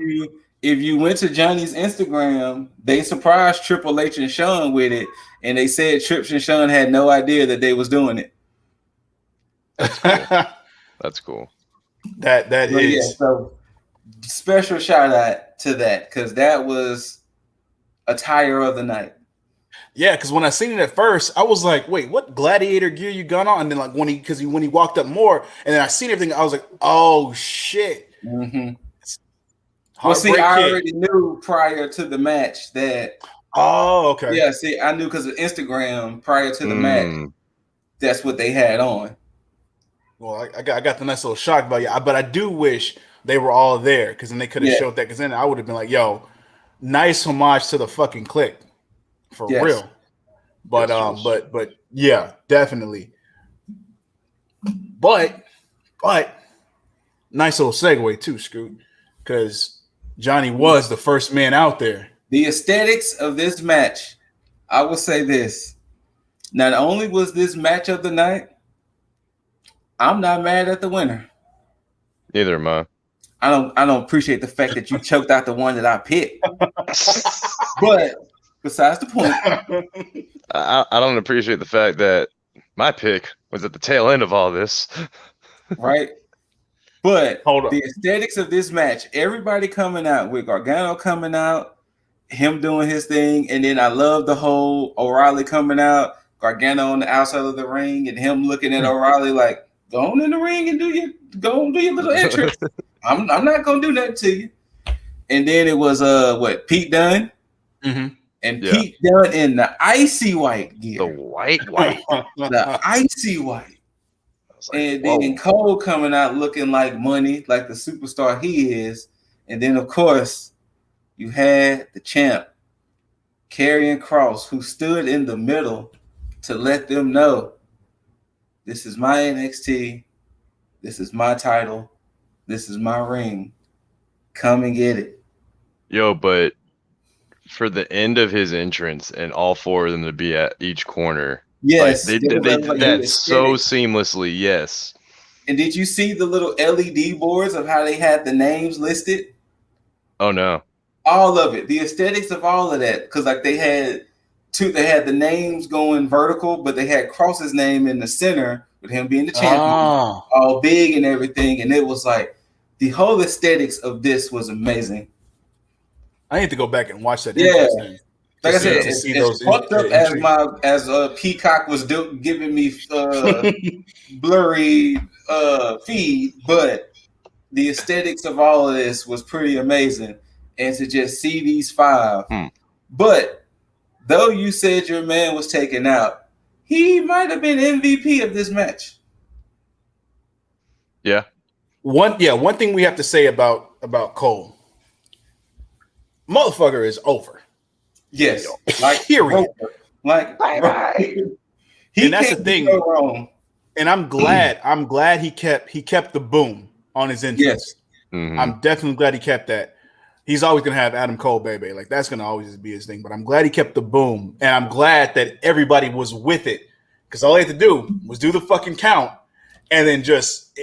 if you went to Johnny's Instagram, they surprised Triple H and Shawn with it, and they said Trips and Shawn had no idea that they was doing it. That's cool. That's cool. That is. Yeah, so special shout out to that, because that was attire of the night. Yeah, because when I seen it at first, I was like, "Wait, what gladiator gear you got on?" And then like when he walked up more, and then I seen everything, I was like, "Oh shit!" Mm-hmm. Well, see, I already knew prior to the match that. Oh, okay. Yeah, see, I knew because of Instagram prior to the match. That's what they had on. Well, I got the nice little shock about you, but I do wish they were all there, because then they could have showed that. Because then I would have been like, "Yo, nice homage to the fucking Click, for real." But but yeah, definitely. But nice little segue too, Scoot, because Johnny was the first man out there. The aesthetics of this match, I will say this: not only was this match of the night, I'm not mad at the winner. Neither am I. I don't appreciate the fact that you choked out the one that I picked. But besides the point, I don't appreciate the fact that my pick was at the tail end of all this. Right? But the aesthetics of this match, everybody coming out, with Gargano coming out, him doing his thing, and then I love the whole O'Reilly coming out, Gargano on the outside of the ring, and him looking at O'Reilly like, go on in the ring and do your little entrance. I'm not gonna do that to you. And then it was Pete Dunne. Mm-hmm. And Pete Dunne in the icy white gear. The white. The icy white. Like, and then Cole coming out looking like money, like the superstar he is. And then, of course, you had the champ, Karrion Kross, who stood in the middle to let them know, this is my NXT. This is my title. This is my ring. Come and get it. Yo, but for the end of his entrance and all four of them to be at each corner. Yes. Like, they did that so seamlessly, yes. And did you see the little LED boards of how they had the names listed? Oh, no. All of it. The aesthetics of all of that. Because like they had the names going vertical, but they had Kross's name in the center with him being the champion. All big and everything. And it was like, the whole aesthetics of this was amazing. I need to go back and watch that. Yeah, like I said, it's fucked up as Peacock was giving me blurry feed, but the aesthetics of all of this was pretty amazing, and to just see these five. But though you said your man was taken out, he might have been MVP of this match. Yeah. One thing we have to say about Cole. Motherfucker is over. Yes. Like period. Like bye. And that's the thing. Go wrong. And I'm glad he kept the boom on his entrance. Yes. Mm-hmm. I'm definitely glad he kept that. He's always gonna have Adam Cole, baby. Like that's gonna always be his thing. But I'm glad he kept the boom. And I'm glad that everybody was with it. Because all he had to do was do the fucking count and then just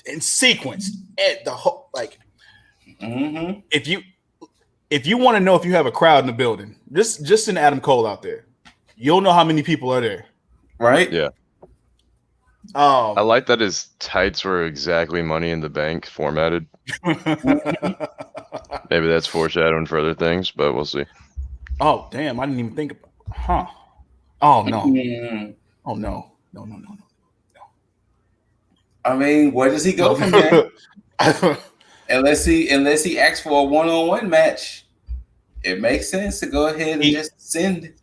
in sequence at the whole If you want to know if you have a crowd in the building, just send Adam Cole out there. You'll know how many people are there. Right? Yeah. I like that his tights were exactly Money in the Bank formatted. Maybe that's foreshadowing for other things, but we'll see. Oh, damn. I didn't even think about Oh, no. Oh, no. No. I mean, where does he go from there? Unless he asks for a one-on-one match, it makes sense to go ahead and just send.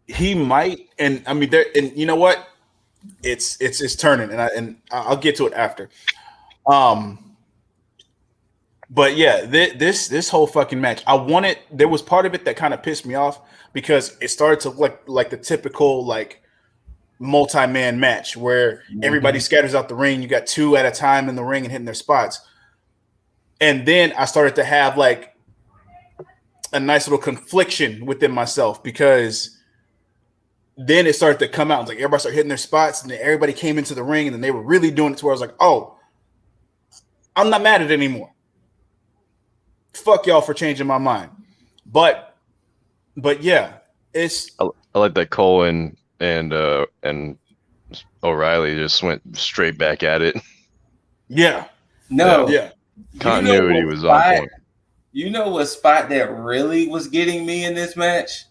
He might, and I mean, and you know what? It's turning, and I'll get to it after. But yeah, this whole fucking match, there was part of it that kind of pissed me off because it started to look like the typical like multi-man match where everybody scatters out the ring. You got two at a time in the ring and hitting their spots. And then I started to have like a nice little confliction within myself because then it started to come out. It's like everybody started hitting their spots and then everybody came into the ring and then they were really doing it to where I was like, oh, I'm not mad at it anymore. fuck y'all for changing my mind. But yeah, it's I like that Cole and O'Reilly just went straight back at it. Yeah. No. Yeah. Continuity was on point. You know what spot that really was getting me in this match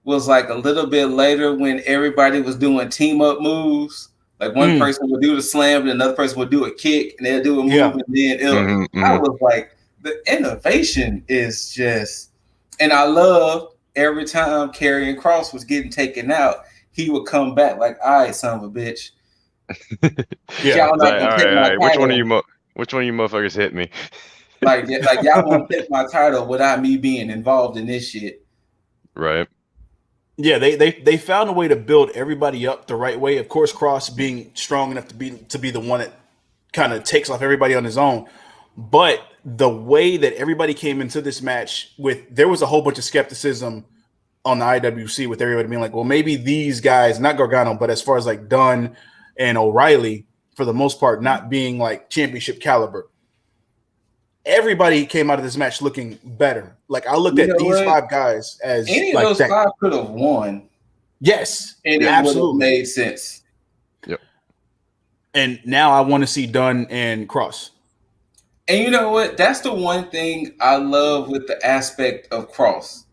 was like a little bit later when everybody was doing team up moves. Like one person would do the slam and another person would do a kick and they'll do a move and then I was like, the innovation is just, and I love every time Karrion Kross was getting taken out, he would come back like, all right, son of a bitch. Y'all not gonna take my title. Which one of you motherfuckers hit me? like y'all won't take my title without me being involved in this shit. Right. Yeah, they found a way to build everybody up the right way. Of course, Kross being strong enough to be the one that kind of takes off everybody on his own. But the way that everybody came into this match there was a whole bunch of skepticism on the IWC with everybody being like, well, maybe these guys, not Gargano, but as far as like Dunn and O'Reilly, for the most part, not being like championship caliber. Everybody came out of this match looking better. Like I looked at these 5 guys as any of those 5 could have won. Yes, and it absolutely would have made sense. Yep. And now I want to see Dunn and Kross. And you know what? That's the one thing I love with the aspect of Kross.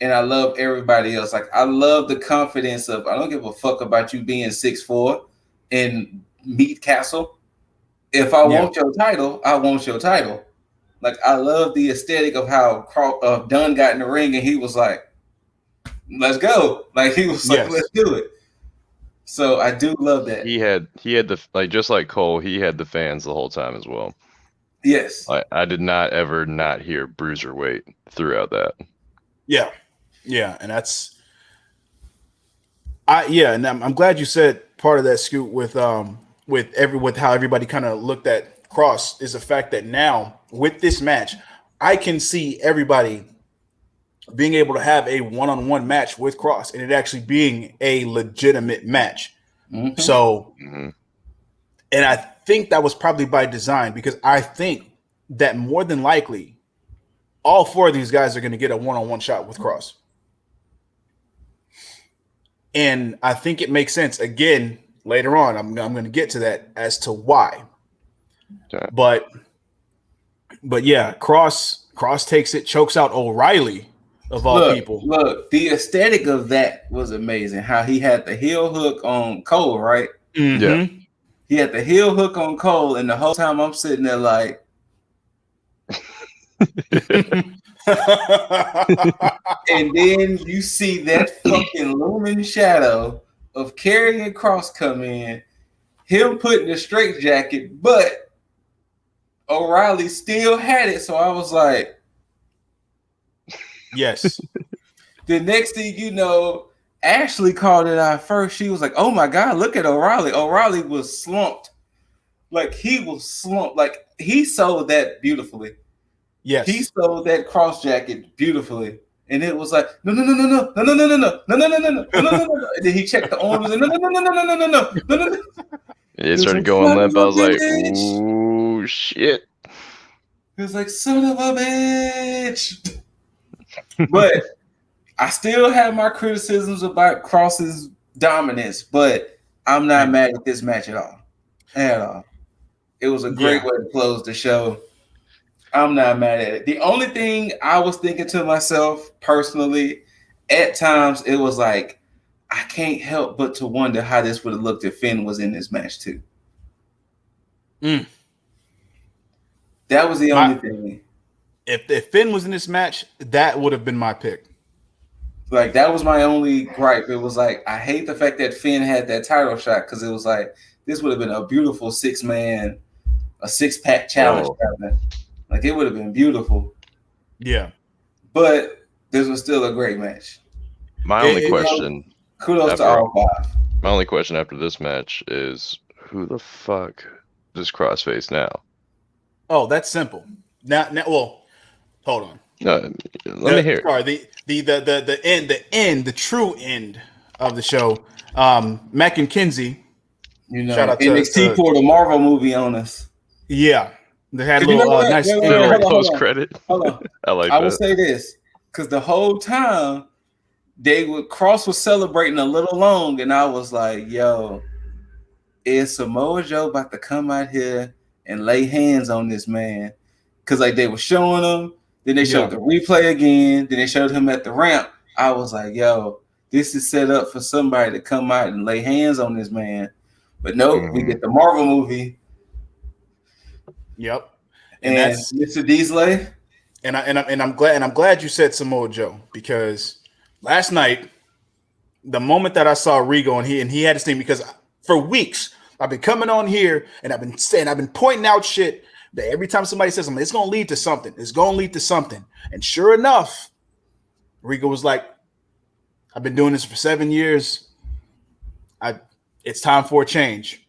And I love everybody else. Like I love the confidence of I don't give a fuck about you being 6'4" in Meat Castle. If I want your title, I want your title. Like I love the aesthetic of how Dunn got in the ring and he was like, "Let's go!" Like he was like, "Let's do it." So I do love that. He had the like just like Cole. He had the fans the whole time as well. Yes, I did not ever not hear Bruiserweight throughout that. Yeah, and that's and I'm glad you said part of that, Scoot, with how everybody kind of looked at Kross is the fact that now with this match, I can see everybody being able to have a one-on-one match with Kross and it actually being a legitimate match. Mm-hmm. So, and I think that was probably by design because I think that more than likely all 4 of these guys are going to get a one-on-one shot with Kross. And I think it makes sense. Again, later on, I'm going to get to that as to why. Okay. But yeah, Kross takes it, chokes out O'Reilly of all people. Look, the aesthetic of that was amazing. How he had the heel hook on Cole, right? Mm-hmm. Yeah. He had the heel hook on Cole, and the whole time I'm sitting there like, and then you see that fucking looming shadow of Karrion Kross come in, him putting the straitjacket, but O'Reilly still had it. So I was like, yes. The next thing you know, Ashley called it out first. She was like, oh my God, look at O'Reilly. O'Reilly was slumped. Like he was slumped. Like he sold that beautifully. Yes. He sold that cross jacket beautifully. And it was like, no. And then he checked the arms and no. It started going limp. I was like, ooh, shit. He was like, son of a bitch. But I still have my criticisms about Kross's dominance, but I'm not mad at this match at all. At all. It was a great way to close the show. I'm not mad at it. The only thing I was thinking to myself personally, at times it was like, I can't help but to wonder how this would have looked if Finn was in this match too. That was the only thing. If Finn was in this match, that would have been my pick. Like that was my only gripe. It was like I hate the fact that Finn had that title shot because it was like this would have been a beautiful 6-man, a 6-pack challenge. Like it would have been beautiful. Yeah. But this was still a great match. My only question. Kudos to all 5. My only question after this match is who the fuck does Kross face now? Oh, that's simple. Now well, hold on. Let me hear. Sorry, the true end of the show. Mac and Kinsey. You know, shout out NXT poured a Marvel movie on us. Yeah. They had a little nice post credit. Hold on. I like I that. will say this because the whole time Kross was celebrating a little long, and I was like, "Yo, is Samoa Joe about to come out here and lay hands on this man?" Because like they were showing him, then they showed the replay again, then they showed him at the ramp. I was like, "Yo, this is set up for somebody to come out and lay hands on this man." But nope, we get the Marvel movie. Yep. And that's Mr. Diesley. And I'm glad you said Samoa Joe, because last night, the moment that I saw Rigo and he had his thing, because for weeks I've been coming on here and I've been pointing out shit that every time somebody says something, it's gonna lead to something. It's gonna lead to something. And sure enough, Rigo was like, I've been doing this for 7 years. It's time for a change.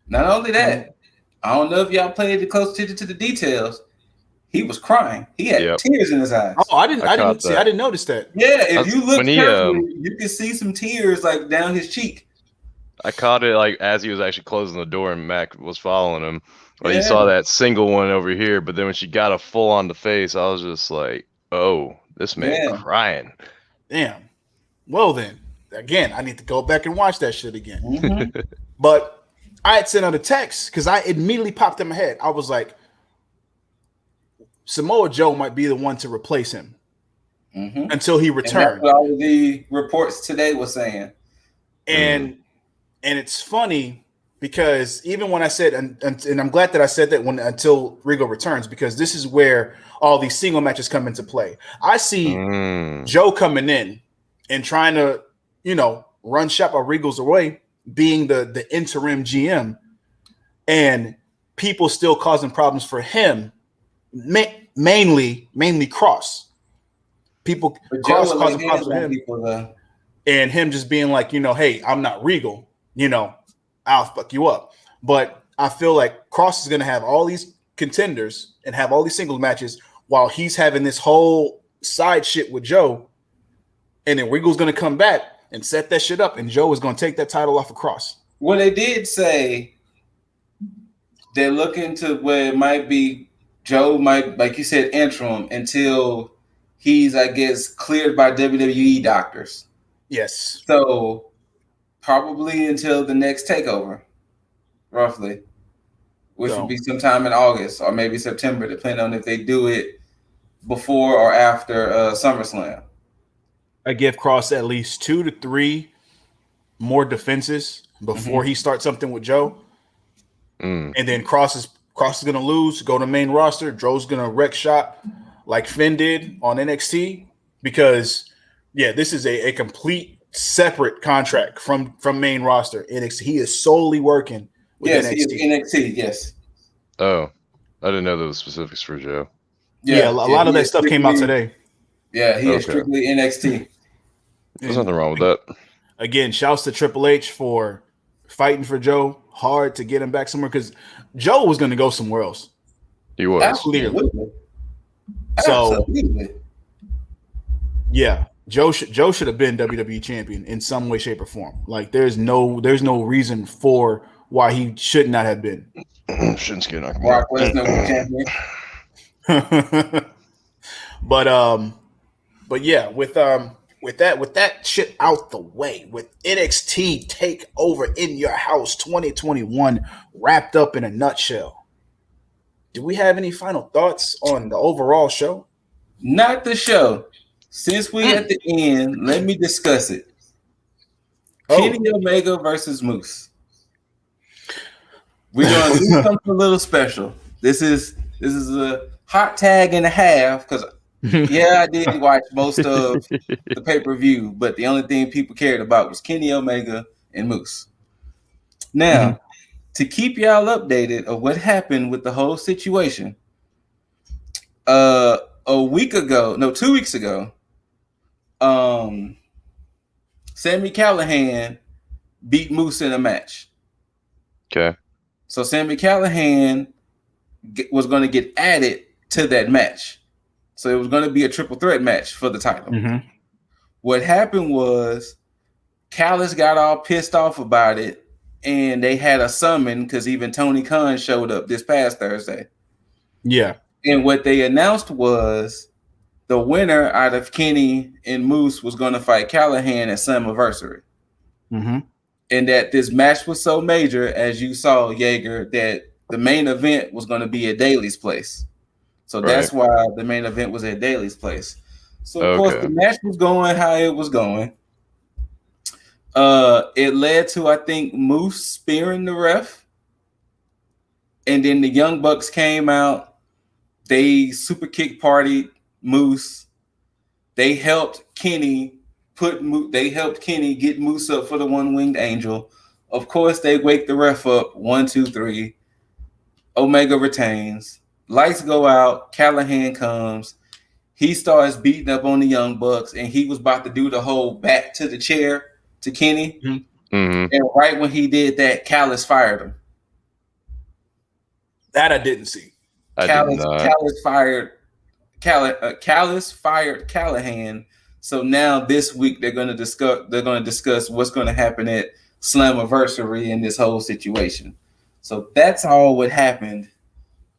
Not only that, I don't know if y'all paid close attention to the details. He was crying. He had tears in his eyes. Oh, I didn't notice that. Yeah, if you look carefully, you can see some tears like down his cheek. I caught it like as he was actually closing the door and Mac was following him. Well, you saw that single one over here, but then when she got a full on the face, I was just like, "Oh, this man crying." Damn. Well then, again, I need to go back and watch that shit again. But I had sent out a text because I immediately popped in my head. I was like, Samoa Joe might be the one to replace him until he returns. And that's what all the reports today were saying. And it's funny because even when I said, and I'm glad that I said that until Rigo returns, because this is where all these single matches come into play. I see Joe coming in and trying to, run shop of Rigo's away, being the interim GM, and people still causing problems for him. Mainly Kross. People Kross causing problems for him, and him just being like, hey, I'm not Regal, I'll fuck you up. But I feel like Kross is gonna have all these contenders and have all these singles matches while he's having this whole side shit with Joe, and then Regal's gonna come back and set that shit up, and Joe is gonna take that title off of Kross. Well, they did say they're looking to where it might be Joe might, like you said, interim until he's, I guess, cleared by WWE doctors. Yes. So probably until the next takeover, roughly, which would be sometime in August or maybe September, depending on if they do it before or after SummerSlam. I give Kross at least 2 to 3 more defenses before he starts something with Joe. And then Kross is going to lose, go to main roster. Joe's going to wreck shop like Finn did on NXT, because, this is a complete separate contract from main roster. NXT. He is solely working with NXT. He is NXT, yes. Oh, I didn't know those specifics for Joe. Yeah, a lot of that stuff came out today. Yeah, he is strictly NXT. There's nothing wrong with that. Again, shouts to Triple H for fighting for Joe hard to get him back somewhere, because Joe was going to go somewhere else. He was. Absolutely. So, Joe should have been WWE champion in some way, shape, or form. Like, there's no reason for why he should not have been. Shinsuke Nakamura. Brock Lesnar champion. But yeah, with that shit out the way, with NXT TakeOver in Your House 2021 wrapped up in a nutshell, do we have any final thoughts on the overall show? Not the show. Since we at the end, let me discuss it. Kenny Omega versus Moose. We're gonna do something a little special. This is a hot tag and a half, because I did watch most of the pay-per-view, but the only thing people cared about was Kenny Omega and Moose. Now, to keep y'all updated of what happened with the whole situation, 2 weeks ago, Sami Callihan beat Moose in a match. Okay. So Sami Callihan was going to get added to that match. So it was going to be a triple threat match for the title. What happened was Callis got all pissed off about it, and they had a summon because even Tony Khan showed up this past Thursday. Yeah. And what they announced was the winner out of Kenny and Moose was going to fight Callahan at Slammiversary. Mm-hmm. And that this match was so major, as you saw, Jaeger, that the main event was going to be at Daly's place. So that's why the main event was at Daly's place. So of course the match was going how it was going. It led to, I think, Moose spearing the ref. And then the Young Bucks came out. They super kick partied Moose. They helped Kenny get Moose up for the one-winged angel. Of course, they wake the ref up. 1, 2, 3. Omega retains. Lights go out. Callahan comes. He starts beating up on the Young Bucks, and he was about to do the whole back to the chair to Kenny. Mm-hmm. And right when he did that, Callis fired him. That I didn't see. Callis fired Callahan. So now this week they're going to discuss what's going to happen at Slammiversary in this whole situation. So that's all what happened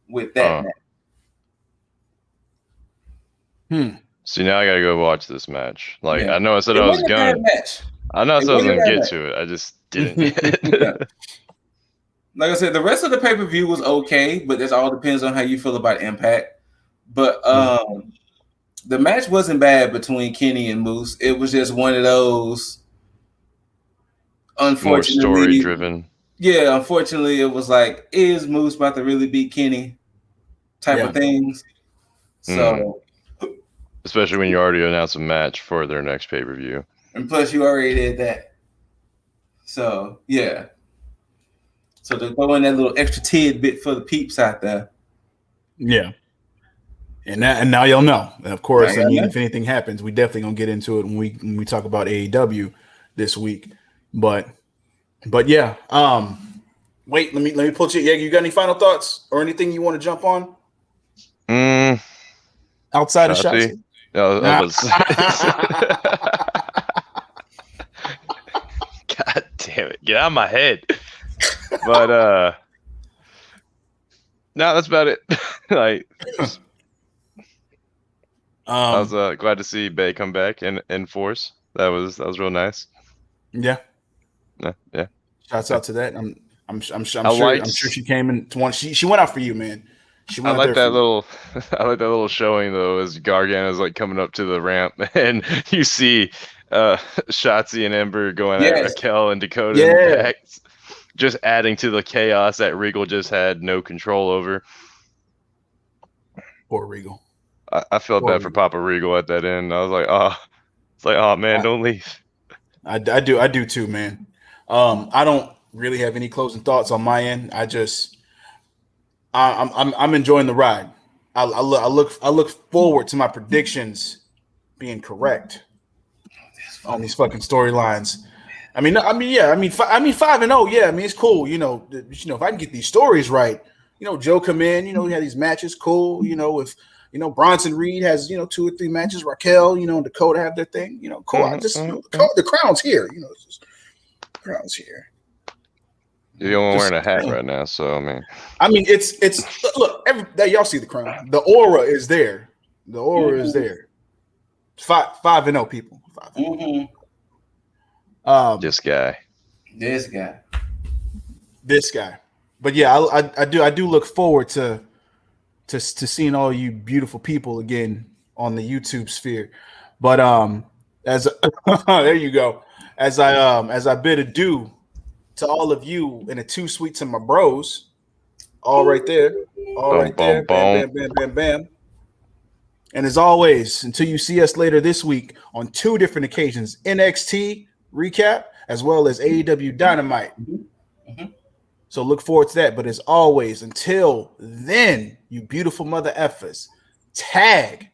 with that match. See, now I gotta go watch this match. Like, I know I said I was gonna. I know I said I was gonna get to it. I just didn't. Like I said, the rest of the pay-per-view was okay, but this all depends on how you feel about Impact. But the match wasn't bad between Kenny and Moose. It was just one of those, unfortunately, more story-driven. Yeah, unfortunately, it was like, is Moose about to really beat Kenny type of things. So, especially when you already announced a match for their next pay-per-view. And plus, you already did that. So, yeah. So to throw in that little extra tidbit for the peeps out there. Yeah. And now y'all know. And of course, if anything happens, we definitely gonna get into it when we talk about AEW this week. But yeah. Wait, let me pull you. Yeah, you got any final thoughts or anything you want to jump on? Outside of Shotzi? God damn it. Get out of my head. But no, that's about it. Like, I was glad to see Bay come back in force. That was real nice. Yeah. Yeah. Shouts out to that. I'm sure she came in to one. She went out for you, man. I like that little showing though, as Gargano's like coming up to the ramp, and you see Shotzi and Ember going at Raquel and Dakota in the back, just adding to the chaos that Regal just had no control over. Poor Regal. I felt bad for Papa Regal at that end. I was like, oh man, don't leave. I do too, man. I don't really have any closing thoughts on my end. I'm enjoying the ride. I look forward to my predictions being correct on these fucking storylines. I mean 5-0. Yeah, I mean it's cool. You know, if I can get these stories right, Joe come in. We had these matches, cool. If Bronson Reed has 2 or 3 matches, Raquel, and Dakota have their thing. Cool. I just the crown's here. It's just, the crown's here. You're the only wearing a hat right now, so I mean, it's look. Y'all see the crown. The aura is there. The aura is there. 5-0 people. 5-0. This guy. But yeah, I do look forward to seeing all you beautiful people again on the YouTube sphere. But as there you go. As I bid adieu to all of you and a 2 sweet to my bros, all right there, bam, bam, bam, bam. And as always, until you see us later this week on 2 different occasions, NXT recap as well as AEW Dynamite. So look forward to that. But as always, until then, you beautiful mother effers, tag